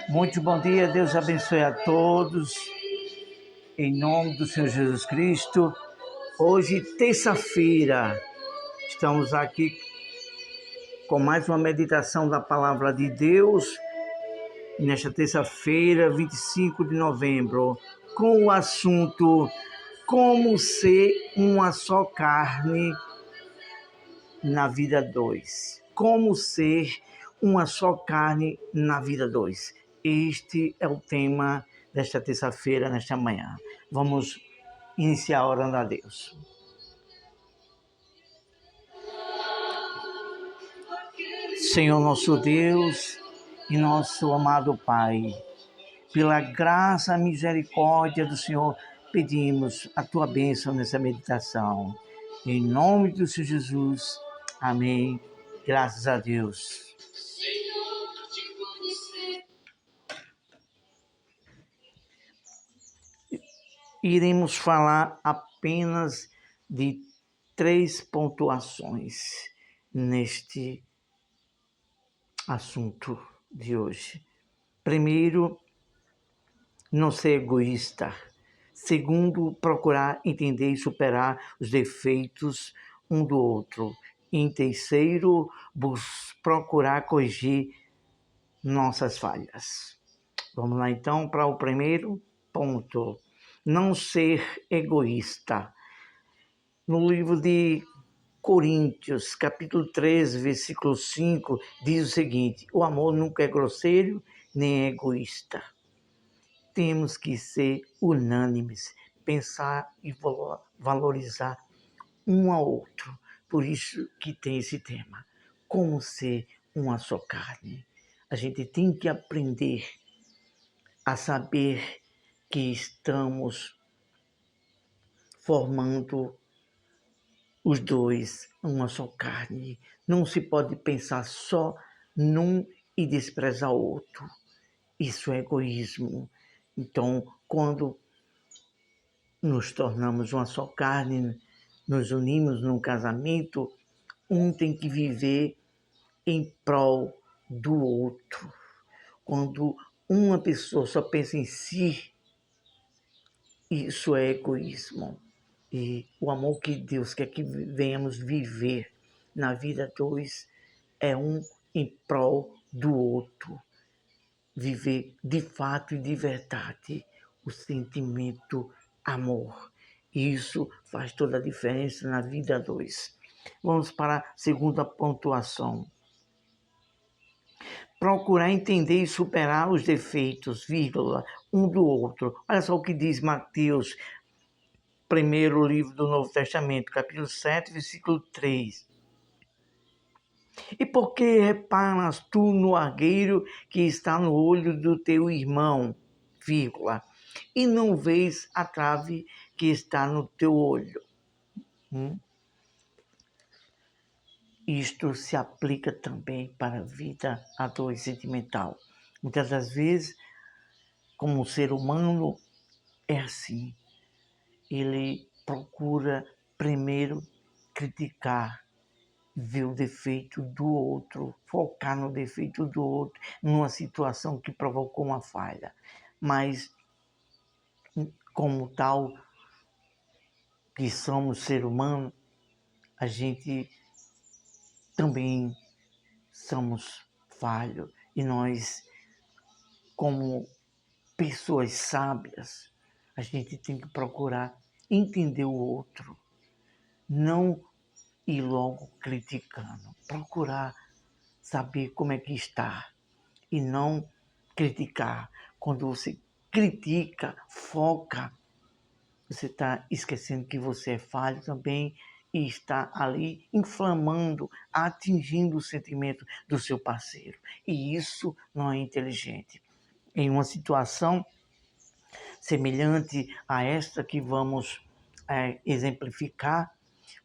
Muito bom dia, Deus abençoe a todos, em nome do Senhor Jesus Cristo. Hoje, terça-feira, estamos aqui com mais uma meditação da Palavra de Deus, nesta terça-feira, 25 de novembro, com o assunto Como ser uma só carne na vida 2. Como ser uma só carne na vida 2. Este é o tema desta terça-feira, nesta manhã. Vamos iniciar orando a Deus. Senhor nosso Deus e nosso amado Pai, pela graça e misericórdia do Senhor, pedimos a Tua bênção nessa meditação. Em nome do Senhor Jesus, amém. Graças a Deus. Iremos falar apenas de 3 pontuações neste assunto de hoje. Primeiro, não ser egoísta. Segundo, procurar entender e superar os defeitos um do outro. Em terceiro, procurar corrigir nossas falhas. Vamos lá então para o primeiro ponto. Não ser egoísta. No livro de Coríntios, capítulo 13, versículo 5, diz o seguinte: o amor nunca é grosseiro nem é egoísta. Temos que ser unânimes, pensar e valorizar um ao outro. Por isso que tem esse tema, como ser uma só carne. A gente tem que aprender a saber que estamos formando os dois uma só carne. Não se pode pensar só num e desprezar o outro. Isso é egoísmo. Então, quando nos tornamos uma só carne, nos unimos num casamento, um tem que viver em prol do outro. Quando uma pessoa só pensa em si, isso é egoísmo. E o amor que Deus quer que venhamos viver na vida 2 é um em prol do outro. Viver de fato e de verdade o sentimento amor. Isso faz toda a diferença na vida 2. Vamos para a segunda pontuação. Procurar entender e superar os defeitos, um do outro. Olha só o que diz Mateus, primeiro livro do Novo Testamento, capítulo 7, versículo 3. E por que reparas tu no argueiro que está no olho do teu irmão, e não vês a trave que está no teu olho? Isto se aplica também para a vida a 2 sentimental. Muitas das vezes, como ser humano, é assim. Ele procura primeiro criticar, ver o defeito do outro, focar no defeito do outro, numa situação que provocou uma falha. Mas, como tal, que somos ser humano, a gente também somos falhos. E nós, como pessoas sábias, a gente tem que procurar entender o outro, não ir logo criticando, procurar saber como é que está e não criticar. Quando você critica, foca, você está esquecendo que você é falho também e está ali inflamando, atingindo o sentimento do seu parceiro. E isso não é inteligente. Em uma situação semelhante a esta que vamos exemplificar,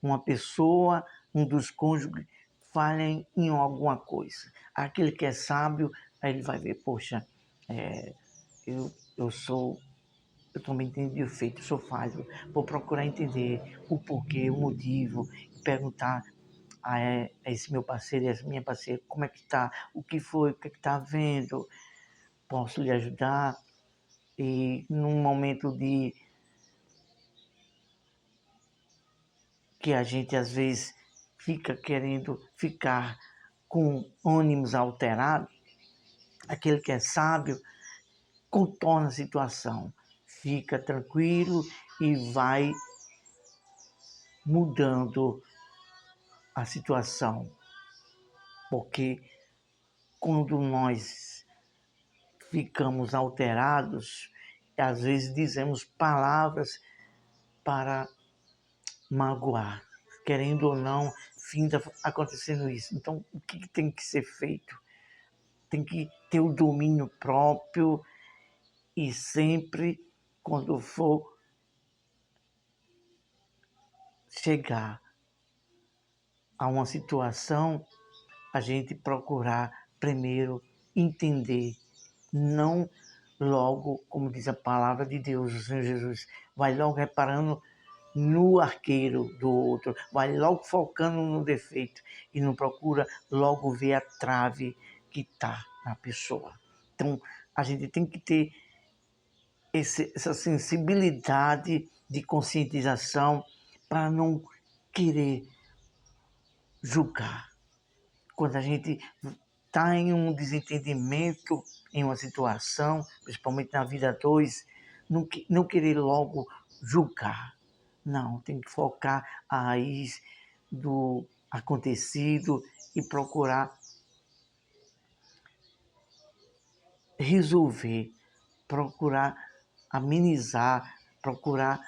uma pessoa, um dos cônjuges, falhem em alguma coisa. Aquele que é sábio, aí ele vai ver, poxa, eu sou eu também tenho defeito, sou falho. Vou procurar entender o porquê, o motivo, e perguntar a esse meu parceiro e essa minha parceira como é que está, o que foi, o que está vendo, posso lhe ajudar. E num momento de que a gente às vezes fica querendo ficar com ânimos alterados, aquele que é sábio contorna a situação, fica tranquilo e vai mudando a situação, porque quando nós ficamos alterados, às vezes dizemos palavras para magoar, querendo ou não, finda acontecendo isso. Então, o que tem que ser feito? Tem que ter o domínio próprio e sempre, quando for chegar a uma situação, a gente procurar primeiro entender, não logo, como diz a palavra de Deus, o Senhor Jesus, vai logo reparando no arqueiro do outro, vai logo focando no defeito e não procura logo ver a trave que está na pessoa. Então, a gente tem que ter essa sensibilidade de conscientização para não querer julgar. Quando a gente está em um desentendimento, em uma situação, principalmente na vida a dois, não querer logo julgar. Não, tem que focar a raiz do acontecido e procurar resolver, procurar amenizar, procurar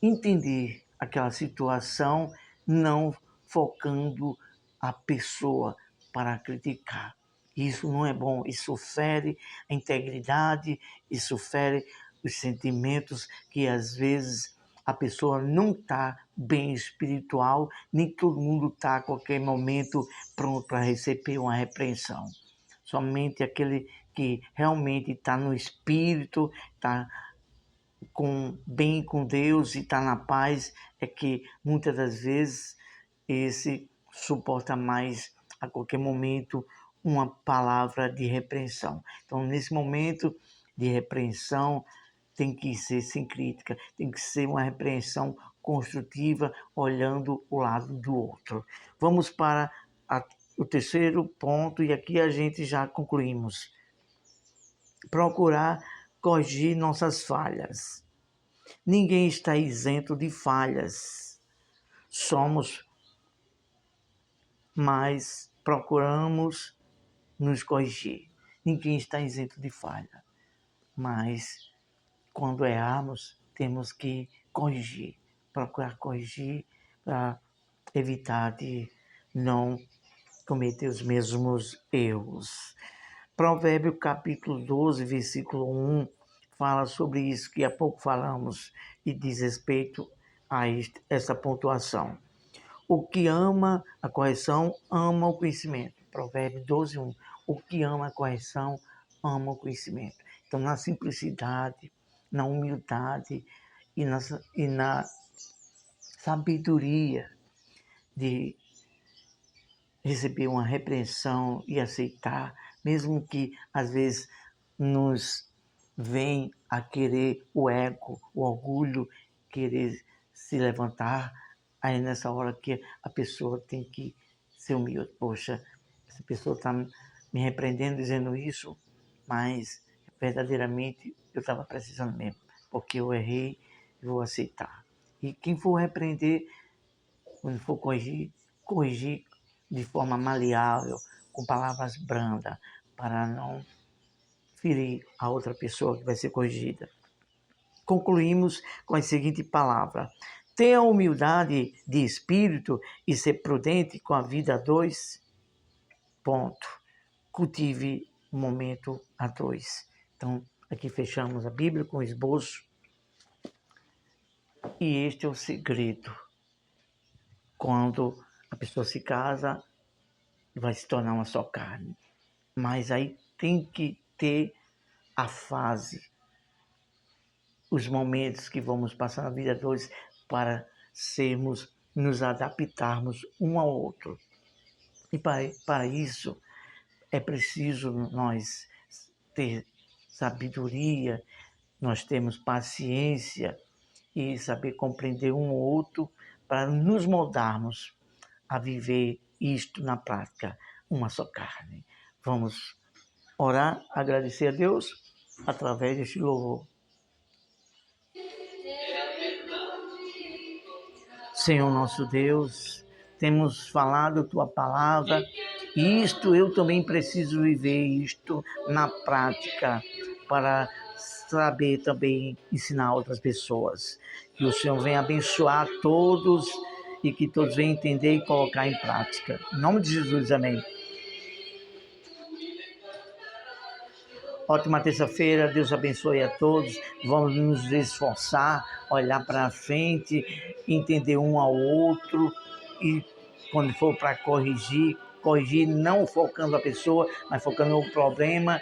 entender aquela situação, não focando a pessoa para criticar. Isso não é bom, isso fere a integridade, isso fere os sentimentos que às vezes a pessoa não está bem espiritual, nem todo mundo está a qualquer momento pronto para receber uma repreensão. Somente aquele que realmente está no espírito, está bem com Deus e está na paz, é que muitas das vezes esse suporta mais a qualquer momento uma palavra de repreensão. Então, nesse momento de repreensão, tem que ser sem crítica, tem que ser uma repreensão construtiva, olhando o lado do outro. Vamos para o terceiro ponto, e aqui a gente já concluímos. Procurar corrigir nossas falhas. Ninguém está isento de falhas. Somos, mas procuramos nos corrigir. Ninguém está isento de falha, mas quando erramos, temos que corrigir, procurar corrigir para evitar de não cometer os mesmos erros. Provérbio capítulo 12, versículo 1, fala sobre isso que há pouco falamos e diz respeito a essa pontuação. O que ama a correção, ama o conhecimento. Provérbio 12, 1. O que ama a correção, ama o conhecimento. Então, na simplicidade, na humildade e na sabedoria de receber uma repreensão e aceitar, mesmo que às vezes nos vem a querer o ego, o orgulho, querer se levantar, aí nessa hora que a pessoa tem que ser humilde. Poxa, essa pessoa está me repreendendo dizendo isso, mas verdadeiramente eu estava precisando mesmo, porque eu errei e vou aceitar. E quem for repreender, quando for corrigir de forma maleável, com palavras brandas, para não ferir a outra pessoa que vai ser corrigida. Concluímos com a seguinte palavra: tenha humildade de espírito e ser prudente com a vida a dois. Ponto. Cultive o momento a dois. Então, aqui fechamos a Bíblia com esboço. E este é o segredo. Quando a pessoa se casa, vai se tornar uma só carne. Mas aí tem que ter a fase, os momentos que vamos passar na vida dois para nos adaptarmos um ao outro. E para isso é preciso nós ter sabedoria, nós temos paciência e saber compreender um ao outro para nos moldarmos a viver isto na prática, uma só carne. Vamos orar, agradecer a Deus através deste louvor. Senhor nosso Deus, temos falado tua palavra e isto eu também preciso viver isto na prática para saber também ensinar outras pessoas. Que o Senhor venha abençoar todos e que todos venham entender e colocar em prática. Em nome de Jesus, amém. Ótima terça-feira, Deus abençoe a todos. Vamos nos esforçar, olhar para frente, entender um ao outro e quando for para corrigir não focando a pessoa, mas focando no problema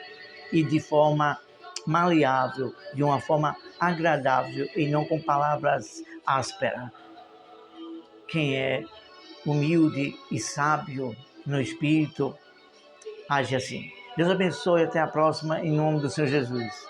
e de forma maleável, de uma forma agradável e não com palavras ásperas. Quem é humilde e sábio no espírito, age assim. Deus abençoe, até a próxima, em nome do Senhor Jesus.